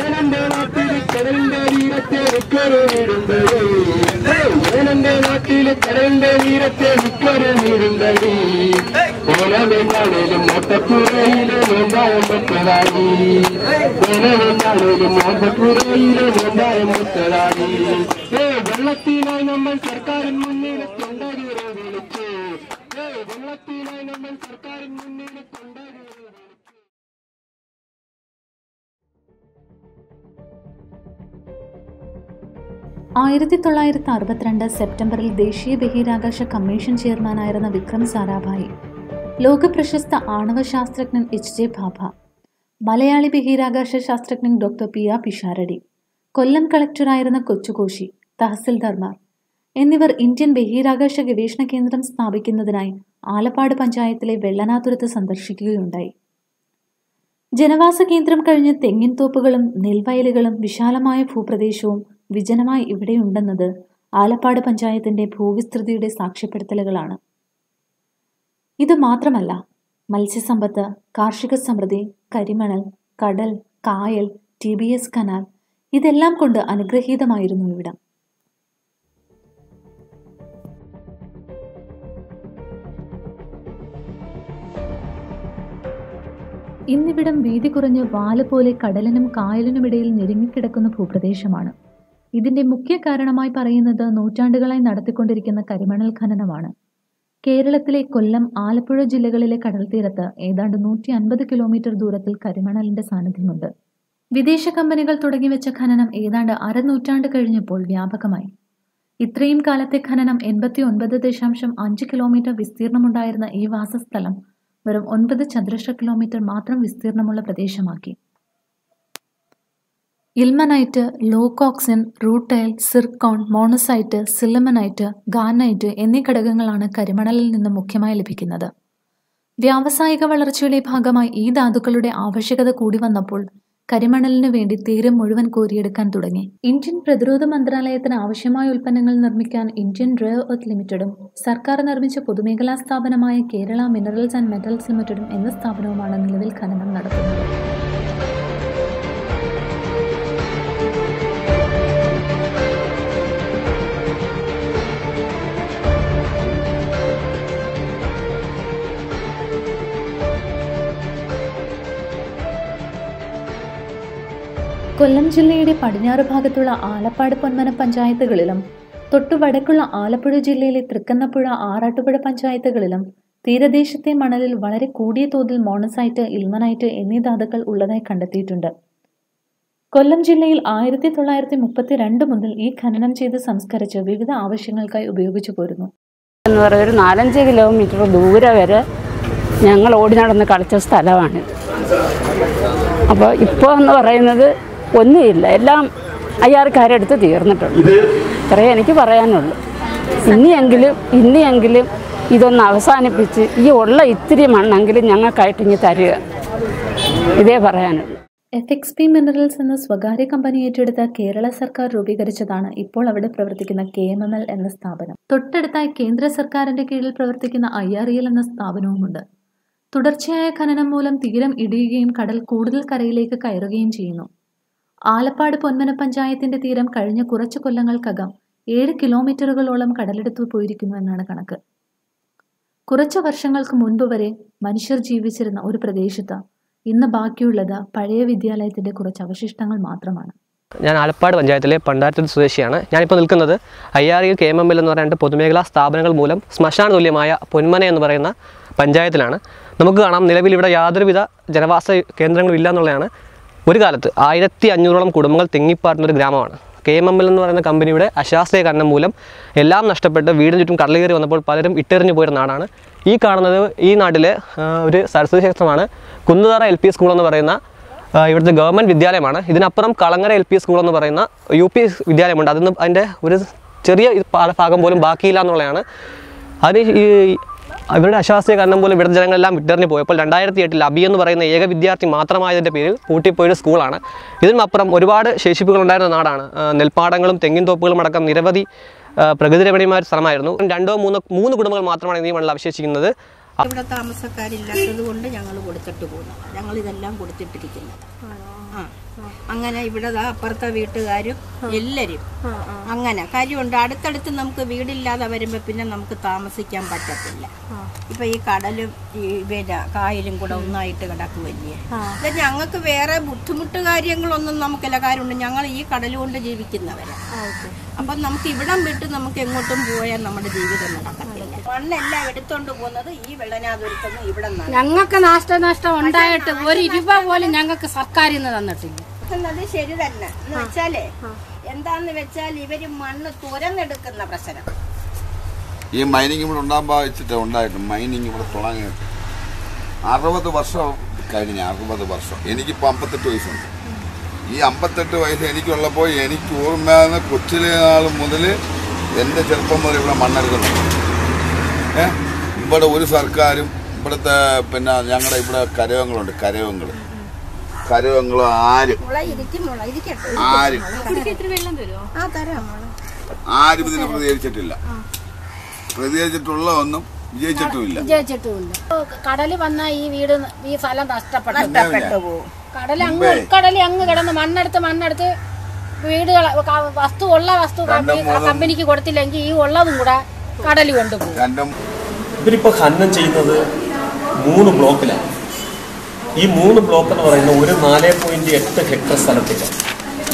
ഏനന്റെ നാട്ടില് കടലിന്റെ തീരത്തെ വിക്കറ് വീടുണ്ടടി ഏനന്റെ നാട്ടില് കടലിന്റെ തീരത്തെ വിക്കറ് വീടുണ്ടടി ഓലവെന്നാണേലും മോട്ടപ്പുറയില് നോമ്പായം മുത്തലാടി ഓലവെന്നാണേലും മോട്ടപ്പുറയില് നോമ്പായം മുത്തലാടി വെള്ളത്തിനായി നമ്മൾ സർക്കാരിൻ മുന്നിൽ തൊണ്ടകീറ് വിളിച്ചു വെള്ളത്തിനായി നമ്മൾ സർക്കാരിൻ മുന്നിൽ തൊണ്ടകീറ് വിളിച്ചു. 1962 സെപ്റ്റംബറിൽ ദേശീയ ബഹിരാകാശ കമ്മീഷൻ ചെയർമാനായിരുന്ന വിക്രം സാരാഭായി, ലോകപ്രശസ്ത ആണവ ശാസ്ത്രജ്ഞൻ എച്ച്.ജെ. ഭാഭ, മലയാളി ബഹിരാകാശ ശാസ്ത്രജ്ഞൻ ഡോക്ടർ പി.ആർ. പിഷാരടി, കൊല്ലം കളക്ടറായിരുന്ന കൊച്ചുകോശി, തഹസിൽദാർമാർ എന്നിവർ ഇന്ത്യൻ ബഹിരാകാശ ഗവേഷണ കേന്ദ്രം സ്ഥാപിക്കുന്നതിനായി ആലപ്പാട് പഞ്ചായത്തിലെ വെള്ളനാതുരത്ത് സന്ദർശിക്കുകയുണ്ടായി. ജനവാസ കേന്ദ്രം കഴിഞ്ഞ് തെങ്ങിൻ തോപ്പുകളും നെൽവയലുകളും വിശാലമായ ഭൂപ്രദേശവും വിജനമായി ഇവിടെയുണ്ടെന്നത് ആലപ്പാട് പഞ്ചായത്തിന്റെ ഭൂവിസ്തൃതിയുടെ സാക്ഷ്യപ്പെടുത്തലുകളാണ്. ഇത് മാത്രമല്ല, മത്സ്യസമ്പത്ത്, കാർഷിക സമൃദ്ധി, കരിമണൽ, കടൽ, കായൽ, TBS കനാൽ ഇതെല്ലാം കൊണ്ട് അനുഗ്രഹീതമായിരുന്നു ഇവിടം. ഇന്നിവിടം വീതി കുറഞ്ഞ് വാല് പോലെ കടലിനും കായലിനുമിടയിൽ ഞെരുങ്ങിക്കിടക്കുന്ന ഭൂപ്രദേശമാണ്. ഇതിന്റെ മുഖ്യ കാരണമായി പറയുന്നത് നൂറ്റാണ്ടുകളായി നടത്തിക്കൊണ്ടിരിക്കുന്ന കരിമണൽ ഖനനമാണ്. കേരളത്തിലെ കൊല്ലം, ആലപ്പുഴ ജില്ലകളിലെ കടൽത്തീരത്ത് ഏതാണ്ട് 150 കിലോമീറ്റർ ദൂരത്തിൽ കരിമണലിന്റെ സാന്നിധ്യമുണ്ട്. വിദേശ കമ്പനികൾ തുടങ്ങിവെച്ച ഖനനം ഏതാണ്ട് അരനൂറ്റാണ്ട് കഴിഞ്ഞപ്പോൾ വ്യാപകമായി. ഇത്രയും കാലത്തെ ഖനനം 89.5 കിലോമീറ്റർ വിസ്തീർണമുണ്ടായിരുന്ന ഈ വാസസ്ഥലം വെറും 9 ചതുരശ്ര കിലോമീറ്റർ മാത്രം വിസ്തീർണമുള്ള പ്രദേശമാക്കി. Ilmenite, leucoxene, rutile, zircon, monazite, sillimanite, garnet എന്നീ ഘടകങ്ങളാണ് കരിമണലിൽ നിന്ന് മുഖ്യമായി ലഭിക്കുന്നത്. വ്യാവസായിക വളർച്ചയുടെ ഭാഗമായി ഈ ധാതുക്കളുടെ ആവശ്യകത കൂടി വന്നപ്പോൾ കരിമണലിനു വേണ്ടി തീരം മുഴുവൻ കോരിയെടുക്കാൻ തുടങ്ങി. ഇന്ത്യൻ പ്രതിരോധ മന്ത്രാലയത്തിന് ആവശ്യമായ ഉൽപ്പന്നങ്ങൾ നിർമ്മിക്കാൻ ഇന്ത്യൻ റെയർ എർത്ത് ലിമിറ്റഡും സർക്കാർ നിർമ്മിച്ച പൊതുമേഖലാ സ്ഥാപനമായ കേരള മിനറൽസ് ആൻഡ് മെറ്റൽസ് ലിമിറ്റഡും എന്ന സ്ഥാപനവുമാണ് നിലവിൽ ഖനനം നടത്തുന്നത്. കൊല്ലം ജില്ലയുടെ പടിഞ്ഞാറ് ഭാഗത്തുള്ള ആലപ്പാട്, പൊന്മന പഞ്ചായത്തുകളിലും തൊട്ടു വടക്കുള്ള ആലപ്പുഴ ജില്ലയിലെ തൃക്കന്നപ്പുഴ, ആറാട്ടുപുഴ പഞ്ചായത്തുകളിലും തീരദേശത്തെ മണലിൽ വളരെ കൂടിയ തോതിൽ മോണസൈറ്റ്, ഇൽമനൈറ്റ് എന്നീ ധാതുക്കൾ ഉള്ളതായി കണ്ടെത്തിയിട്ടുണ്ട്. കൊല്ലം ജില്ലയിൽ 1932 മുതൽ ഈ ഖനനം ചെയ്ത് സംസ്കരിച്ച് വിവിധ ആവശ്യങ്ങൾക്കായി ഉപയോഗിച്ചു പോരുന്നു. എന്ന് പറയുന്ന ഒരു 4-5 കിലോമീറ്റർ ദൂരെ വരെ ഞങ്ങൾ ഓടി നടന്ന് കളിച്ച സ്ഥലമാണ്. അപ്പോൾ ഇപ്പോൾ എന്ന് പറയുന്നത് ഒന്നുമില്ല, എല്ലാം അയ്യാർക്കാരെടുത്ത് തീർന്നിട്ടുണ്ട്. ഇത്രയേ എനിക്ക് പറയാനുള്ളൂ. ഇനിയെങ്കിലും ഇതൊന്ന് അവസാനിപ്പിച്ച് ഈ ഉള്ള ഇത്തിരി മണ്ണെങ്കിലും ഞങ്ങൾക്കായിട്ട് ഇനി തരിക, ഇതേ പറയാനുള്ളൂ. FXP മിനറൽസ് എന്ന സ്വകാര്യ കമ്പനി ഏറ്റെടുത്ത കേരള സർക്കാർ രൂപീകരിച്ചതാണ് ഇപ്പോൾ അവിടെ പ്രവർത്തിക്കുന്ന KMML എന്ന സ്ഥാപനം. തൊട്ടടുത്തായി കേന്ദ്ര സർക്കാരിന്റെ കീഴിൽ പ്രവർത്തിക്കുന്ന IREL എന്ന സ്ഥാപനവുമുണ്ട്. തുടർച്ചയായ ഖനനം മൂലം തീരം ഇടിയുകയും കടൽ കൂടുതൽ കരയിലേക്ക് കയറുകയും ചെയ്യുന്നു. ആലപ്പാട്, പൊന്മന പഞ്ചായത്തിന്റെ തീരം കഴിഞ്ഞ കുറച്ചു കൊല്ലങ്ങൾക്കകം 7 കിലോമീറ്ററുകളോളം കടലെടുത്തു പോയിരിക്കുന്നു എന്നാണ് കണക്ക്. കുറച്ചു വർഷങ്ങൾക്ക് മുൻപ് വരെ മനുഷ്യർ ജീവിച്ചിരുന്ന ഒരു പ്രദേശത്ത് ഇന്ന് ബാക്കിയുള്ളത് പഴയ വിദ്യാലയത്തിന്റെ കുറച്ച് അവശിഷ്ടങ്ങൾ മാത്രമാണ്. ഞാൻ ആലപ്പാട് പഞ്ചായത്തിലെ പണ്ടാരത്തിൽ സ്വദേശിയാണ്. ഞാനിപ്പോൾ നിൽക്കുന്നത് IREL KMML എന്ന് പറയുന്ന പൊതുമേഖലാ സ്ഥാപനങ്ങൾ മൂലം ശ്മശാന തുല്യമായ പൊന്മന എന്ന് പറയുന്ന പഞ്ചായത്തിലാണ്. നമുക്ക് കാണാം, നിലവിൽ ഇവിടെ യാതൊരുവിധ ജനവാസ കേന്ദ്രങ്ങളും ഇല്ല എന്നുള്ളതാണ്. ഒരു കാലത്ത് 1500ഓളം കുടുംബങ്ങൾ തിങ്ങിപ്പാർന്ന ഒരു ഗ്രാമമാണ്. KMML എന്ന് പറയുന്ന കമ്പനിയുടെ അശാസ്ത്രീയ ഖനനം മൂലം എല്ലാം നഷ്ടപ്പെട്ട് വീടിന് ചുറ്റും കടൽ കയറി വന്നപ്പോൾ പലരും ഇട്ടെറിഞ്ഞു പോയിരുന്ന നാടാണ്. ഈ കാണുന്നത് ഈ നാട്ടിലെ ഒരു സരസ്വതി ക്ഷേത്രമാണ്. കുന്നുതറ LP സ്കൂൾ എന്ന് പറയുന്ന ഇവിടുത്തെ ഗവൺമെൻറ് വിദ്യാലയമാണ്. ഇതിനപ്പുറം കളങ്ങര LP സ്കൂൾ എന്ന് പറയുന്ന UP വിദ്യാലയമുണ്ട്. അതിൻ്റെ ഒരു ചെറിയ ഭാഗം പോലും ബാക്കിയില്ല എന്നുള്ളതാണ്. അതിന് ഇവരുടെ അശാസ്ത്രീയ കാരണം പോലും ഇവിടുത്തെ ജനങ്ങളെല്ലാം വിട്ടെറിഞ്ഞു പോയപ്പോൾ 2008 അബി എന്ന് പറയുന്ന ഏക വിദ്യാർത്ഥി മാത്രമായതിൻ്റെ പേരിൽ പൂട്ടിപ്പോയൊരു സ്കൂളാണ്. ഇതിനപ്പുറം ഒരുപാട് ശേഷിപ്പുകളുണ്ടായിരുന്ന നാടാണ്. നെൽപ്പാടങ്ങളും തെങ്ങിൻ തോപ്പുകളും അടക്കം നിരവധി പ്രകൃതി രമണീയമായ സ്ഥലമായിരുന്നു. 2-3 കുടുംബങ്ങൾ മാത്രമാണ് ഈ മണ്ണിൽ അവശേഷിക്കുന്നത്. ഇവിടെ താമസക്കാരില്ലാത്തത് കൊണ്ട് ഞങ്ങൾ കൊടുത്തിട്ട് പോകുന്നു. ഞങ്ങൾ ഇതെല്ലാം കൊടുത്തിട്ടിരിക്കുന്നത്. അങ്ങനെ ഇവിടെ അപ്പുറത്തെ വീട്ടുകാരും എല്ലാരും അങ്ങനെ കാര്യമുണ്ട്. അടുത്തടുത്ത് നമുക്ക് വീടില്ലാതെ വരുമ്പോ പിന്നെ നമുക്ക് താമസിക്കാൻ പറ്റത്തില്ല. ഇപ്പൊ ഈ കടലും ഈ കായലും കൂടെ ഒന്നായിട്ട് കിടക്കുമല്ലേ. ഞങ്ങൾക്ക് വേറെ ബുദ്ധിമുട്ട് കാര്യങ്ങളൊന്നും നമുക്കില്ല. കാര്യമുണ്ട്, ഞങ്ങൾ ഈ കടൽ കൊണ്ട് ജീവിക്കുന്നവരാ. അപ്പൊ നമുക്ക് ഇവിടം വിട്ട് നമുക്ക് എങ്ങോട്ടും പോയാൽ നമ്മുടെ ജീവിതം നടക്കത്തില്ല. മണ്ണെല്ലാം എടുത്തോണ്ട് പോകുന്നത് ഈ വെള്ളനാതുരത്തുനിന്ന് ഇവിടെ ഞങ്ങൾക്ക് നാഷ്ടനഷ്ടം ഉണ്ടായിട്ട് ഒരു രൂപ പോലും ഞങ്ങൾക്ക് സർക്കാരിൽ നിന്ന് തന്നിട്ടില്ല. ശരി തന്നെ എന്ന് വെച്ചാലേ എന്താന്ന് വെച്ചാൽ ഇവര് മണ്ണ് തുരന്നെടുക്കുന്ന പ്രശ്നം. ഈ മൈനിങ് ഇവിടെ ഉണ്ടായിട്ട് മൈനിങ് ഇവിടെ തുടങ്ങിയിട്ട് 60 വർഷം കഴിഞ്ഞ 60 വർഷം. എനിക്കിപ്പോൾ 58 വയസ്സുണ്ട്. ഈ 58 വയസ്സ് എനിക്കുള്ളപ്പോൾ എനിക്ക് ഓർമ്മ കൊച്ചിലെ നാൾ മുതൽ എൻ്റെ ചെറുപ്പം മുതൽ ഇവിടെ മണ്ണെടുക്കുന്നുണ്ട്. ഇവിടെ ഒരു സർക്കാരും ഇവിടുത്തെ പിന്നെ ഞങ്ങളുടെ ഇവിടെ കരവങ്ങളുണ്ട്, കരവങ്ങൾ ആരും ഇതിനെ പ്രതികരിച്ചിട്ടുള്ള ഒന്നും വിജയിച്ചിട്ടുമില്ല. കടല് വന്ന ഈ സ്ഥലം നഷ്ടപ്പെട്ടു പോകും. കടല് അങ്ങ് കിടന്ന് മണ്ണെടുത്ത് വീടുകൾ വസ്തു കമ്പനിക്ക് കൊടുത്തില്ലെങ്കിൽ ഈ ഉള്ളതും കൂടെ കടല് കൊണ്ടുപോകും. ഇവരിപ്പോൾ ഖനനം ചെയ്യുന്നത് 3 ബ്ലോക്കിലാണ്. ഈ 3 ബ്ലോക്ക് എന്ന് പറയുന്നത് ഒരു 4.8 ഹെക്ടർ സ്ഥലത്തില്ല.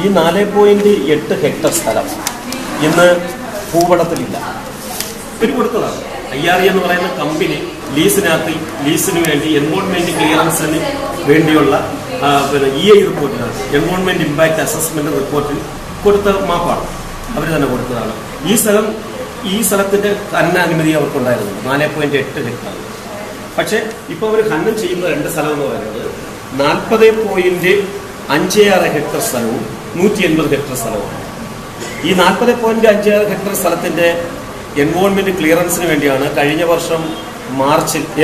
ഈ 4.8 ഹെക്ടർ സ്ഥലം ഇന്ന് ഭൂപടത്തിലില്ല. ഇവർ കൊടുത്തതാണ്. IRE എന്ന് പറയുന്ന കമ്പനി ലീസിന് വേണ്ടി എൻവോൾവ്മെന്റ് ക്ലിയറൻസിന് വേണ്ടിയുള്ള EI റിപ്പോർട്ടിനാണ്, എൻവോൾവ്മെന്റ് ഇമ്പാക്ട് അസസ്മെന്റ് റിപ്പോർട്ടിൽ കൊടുത്ത മാപ്പാണ്. അവർ തന്നെ കൊടുത്തതാണ്. ഈ സ്ഥലത്തിന്റെ ഖനനാനുമതി അവർക്കുണ്ടായിരുന്നു 4.8 ഹെക്ടർ. പക്ഷെ ഇപ്പൊ അവർ ഖനനം ചെയ്യുന്ന 2 സ്ഥലം എന്ന് പറയുന്നത് 40.56 ഹെക്ടർ സ്ഥലവും 180 ഹെക്ടർ സ്ഥലവും. ഈ 40.56 ഹെക്ടർ സ്ഥലത്തിന്റെ എൻവോൾവ്മെന്റ് ക്ലിയറൻസിന് വേണ്ടിയാണ് കഴിഞ്ഞ വർഷം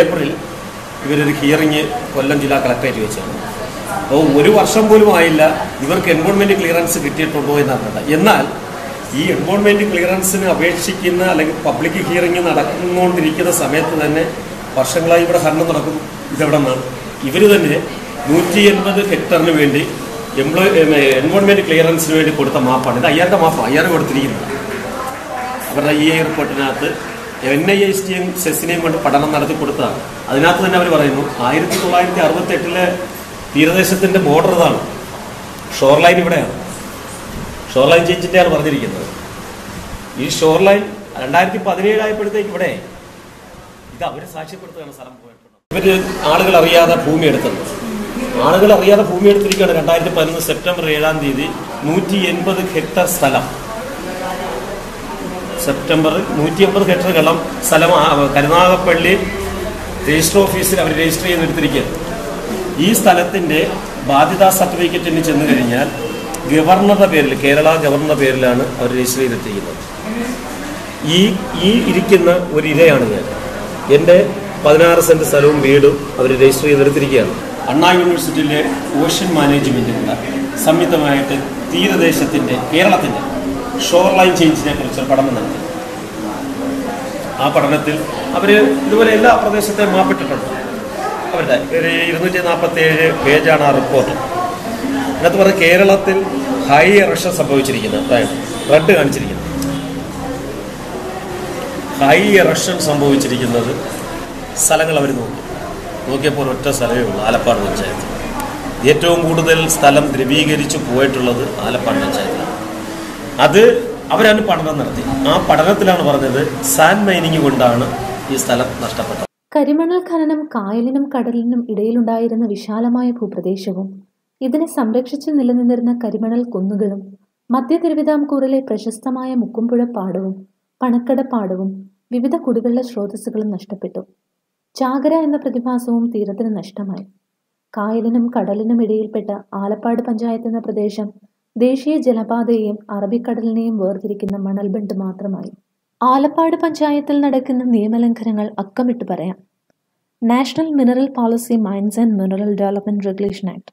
ഏപ്രിൽ ഇവരൊരു ഹിയറിംഗ് കൊല്ലം ജില്ലാ കളക്ടറേറ്റ് വെച്ചാണ്. അപ്പോൾ 1 വർഷം പോലും ആയില്ല ഇവർക്ക് എൻവോൾവ്മെന്റ് ക്ലിയറൻസ് കിട്ടിയിട്ടുണ്ടോ എന്നറിഞ്ഞത്. എന്നാൽ ഈ എൻവോൾവ്മെന്റ് ക്ലിയറൻസിന് അപേക്ഷിക്കുന്ന അല്ലെങ്കിൽ പബ്ലിക് ഹിയറിംഗ് നടന്നുകൊണ്ടിരിക്കുന്ന സമയത്ത് തന്നെ വർഷങ്ങളായി ഇവിടെ ഖനനം നടക്കുന്നു. ഇതെവിടെ നിന്നാണ്? ഇവർ തന്നെ 180 ഹെക്ടറിന് വേണ്ടി എൻവോൾവ്മെന്റ് ക്ലിയറൻസിന് വേണ്ടി കൊടുത്ത മാപ്പാണ്. ഇത് IRE മാപ്പാണ്. IRE കൊടുത്തിരിക്കുന്നത് അവരുടെ EI റിപ്പോർട്ടിനകത്ത് NISTയും സെസ്സിനെയും കൊണ്ട് പഠനം നടത്തി കൊടുത്തതാണ്. അതിനകത്ത് തന്നെ അവർ പറയുന്നു 1968 തീരദേശത്തിന്റെ ബോർഡർ ഇതാണ്, ഷോർ ലൈൻ ഇവിടെയാണ്. ഷോർ ലൈൻ ചേഞ്ചിന്റെയാണ് പറഞ്ഞിരിക്കുന്നത്. ഈ ഷോർ ലൈൻ 2017 ആയപ്പോഴത്തേക്ക് ഇവിടെ ഇത് അവര് സാക്ഷ്യപ്പെടുത്തുകയാണ്. സ്ഥലം പോയിട്ടുണ്ട്. ഇവര് ആളുകൾ അറിയാതെ ഭൂമി എടുക്കുന്നത്. ഭൂമി എടുത്തിരിക്കുകയാണ്. 2011 സെപ്റ്റംബർ 7-ാം തീയതി 180 ഹെക്ടർ സ്ഥലം, സെപ്റ്റംബറിൽ 180 ഹെക്ടർ സ്ഥലം കരുനാഗപ്പള്ളി രജിസ്റ്റർ ഓഫീസിൽ അവർ രജിസ്റ്റർ ചെയ്തെടുത്തിരിക്കുകയാണ്. ഈ സ്ഥലത്തിന്റെ ബാധ്യതാ സർട്ടിഫിക്കറ്റിന് ചെന്ന് കഴിഞ്ഞാൽ ഗവർണറുടെ പേരിൽ, കേരള ഗവർണറുടെ പേരിലാണ് അവർ രജിസ്റ്റർ ചെയ്തിരിക്കുന്നത്. ഈ ഇരിക്കുന്ന ഒരു ഇരയാണ് ഞാൻ. എൻ്റെ 16 സെന്റ് സ്ഥലവും വീടും അവർ രജിസ്റ്റർ ചെയ്തെടുത്തിരിക്കുകയാണ്. അണ്ണാ യൂണിവേഴ്സിറ്റിയിലെ ഓഷ്യൻ മാനേജ്മെന്റിനുള്ള സംയുക്തമായിട്ട് തീരദേശത്തിന്റെ കേരളത്തിന്റെ ഷോർ ലൈൻ ചേഞ്ചിനെ കുറിച്ച് പഠനം നടത്തി. ആ പഠനത്തിൽ അവർ ഇതുപോലെ എല്ലാ പ്രദേശത്തെയും മാപ്പിട്ടിട്ടുണ്ട്. അവരുടെ 247 പേജാണ് ആ റിപ്പോർട്ട്. അതിനകത്ത് പറഞ്ഞ കേരളത്തിൽ ഹൈ എറക്ഷൻ സംഭവിച്ചിരിക്കുന്നത്, അതായത് റെഡ് കാണിച്ചിരിക്കുന്നത് ഹൈ എറക്ഷൻ സംഭവിച്ചിരിക്കുന്നത് സ്ഥലങ്ങൾ അവർ നോക്കിയപ്പോൾ ഒറ്റ സ്ഥലമേ ഉള്ളൂ, ആലപ്പാട് പഞ്ചായത്ത്. ഏറ്റവും കൂടുതൽ സ്ഥലം ദ്രവീകരിച്ചു പോയിട്ടുള്ളത് ആലപ്പാട് പഞ്ചായത്തിലാണ്. അത് അവരാണ് പഠനം നടത്തി. ആ പഠനത്തിലാണ് പറഞ്ഞത് സാൻഡ് മൈനിങ് കൊണ്ടാണ് ഈ സ്ഥലം നഷ്ടപ്പെട്ടത്. കരിമണൽ ഖനനം കായലിനും കടലിനും ഇടയിലുണ്ടായിരുന്ന വിശാലമായ ഭൂപ്രദേശവും ഇതിനെ സംരക്ഷിച്ചു നിലനിന്നിരുന്ന കരിമണൽ കുന്നുകളും മധ്യ തിരുവിതാംകൂറിലെ പ്രശസ്തമായ മുക്കുംപുഴ പാടവും പണക്കട പാടവും വിവിധ കുടിവെള്ള സ്രോതസ്സുകളും നഷ്ടപ്പെട്ടു. ചാകര എന്ന പ്രതിഭാസവും തീരത്തിന് നഷ്ടമായി. കായലിനും കടലിനും ഇടയിൽപ്പെട്ട ആലപ്പാട് പഞ്ചായത്ത് എന്ന പ്രദേശം ദേശീയ ജലപാതയെയും അറബിക്കടലിനെയും വേർതിരിക്കുന്ന മണൽബണ്ട് മാത്രമായി. ആലപ്പാട് പഞ്ചായത്തിൽ നടക്കുന്ന നിയമലംഘനങ്ങൾ അക്കമിട്ട് പറയാം. National mineral policy mines and mineral development regulation act,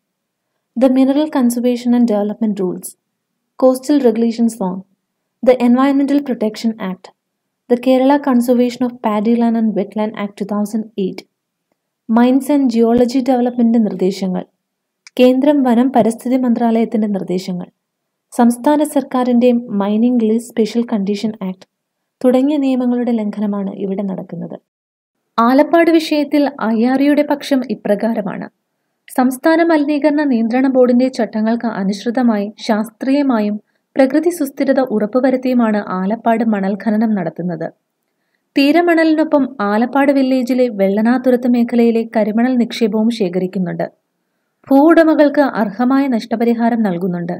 the Mineral Conservation and Development Rules, Coastal Regulations Zone, the Environmental Protection Act, The Kerala Conservation of Paddy Land and Wetland Act 2008, mines and geology development നിർദ്ദേശങ്ങൾ, കേന്ദ്രം വനം പരിസ്ഥിതി മന്ത്രാലയത്തിന്റെ നിർദ്ദേശങ്ങൾ, സംസ്ഥാന സർക്കാരിന്റെയും mining lease special condition act തുടങ്ങിയ നിയമങ്ങളുടെ ലംഘനമാണ് ഇവിടെ നടക്കുന്നത്. ആലപ്പാട് വിഷയത്തിൽ IREയുടെ പക്ഷം ഇപ്രകാരമാണ്. സംസ്ഥാന മലിനീകരണ നിയന്ത്രണ ബോർഡിന്റെ ചട്ടങ്ങൾക്ക് അനുസൃതമായി ശാസ്ത്രീയമായും പ്രകൃതി സുസ്ഥിരത ഉറപ്പുവരുത്തിയുമാണ് ആലപ്പാട് മണൽ ഖനനം നടത്തുന്നത്. തീരമണലിനൊപ്പം ആലപ്പാട് വില്ലേജിലെ വെള്ളനാതുരത്ത് മേഖലയിലെ കരിമണൽ നിക്ഷേപവും ശേഖരിക്കുന്നുണ്ട്. ഭൂവുടമകൾക്ക് അർഹമായ നഷ്ടപരിഹാരം നൽകുന്നുണ്ട്.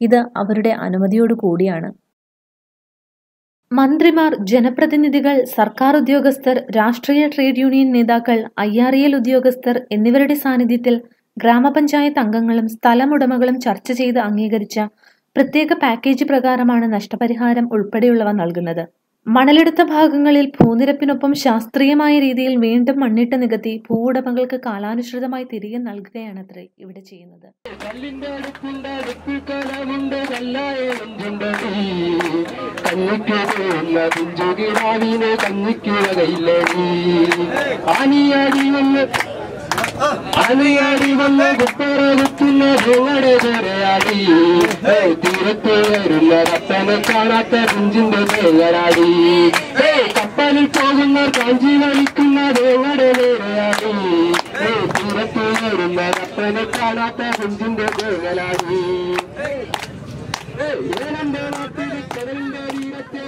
ഇത് അവരുടെ അനുമതിയോടുകൂടിയാണ്. മന്ത്രിമാർ, ജനപ്രതിനിധികൾ, സർക്കാർ ഉദ്യോഗസ്ഥർ, രാഷ്ട്രീയ ട്രേഡ് യൂണിയൻ നേതാക്കൾ, IREL ഉദ്യോഗസ്ഥർ എന്നിവരുടെ സാന്നിധ്യത്തിൽ ഗ്രാമപഞ്ചായത്ത് അംഗങ്ങളും സ്ഥലമുടമകളും ചർച്ച ചെയ്ത് അംഗീകരിച്ച പ്രത്യേക പാക്കേജ് പ്രകാരമാണ് നഷ്ടപരിഹാരം ഉൾപ്പെടെയുള്ളവ നൽകുന്നത്. മണലെടുത്ത ഭാഗങ്ങളിൽ ഭൂനിരപ്പിനൊപ്പം ശാസ്ത്രീയമായ രീതിയിൽ വീണ്ടും മണ്ണിട്ട് നികത്തി ഭൂവുടമകൾക്ക് കാലാനുസൃതമായി തിരികെ നൽകുകയാണത്രേ ഇവിടെ ചെയ്യുന്നത്. അണിയാടി വന്ന് കുത്തറകുത്തുന്ന ഞങ്ങളുടെ ചെറിയാടി, തീരത്ത് വരുന്ന കപ്പനെ കാണാത്ത കുഞ്ചിന്റെ തേങ്ങരാടി, കപ്പലിൽ പോകുന്ന കാഞ്ചി വലിക്കുന്ന ഞങ്ങളുടെ നേരെയാടി, തീരത്ത് വരുന്ന കപ്പനെ കാണാത്ത കുഞ്ചിന്റെ തേങ്ങരാടി. നാട്ടിൽ കടലിന്റെ തീരത്തെ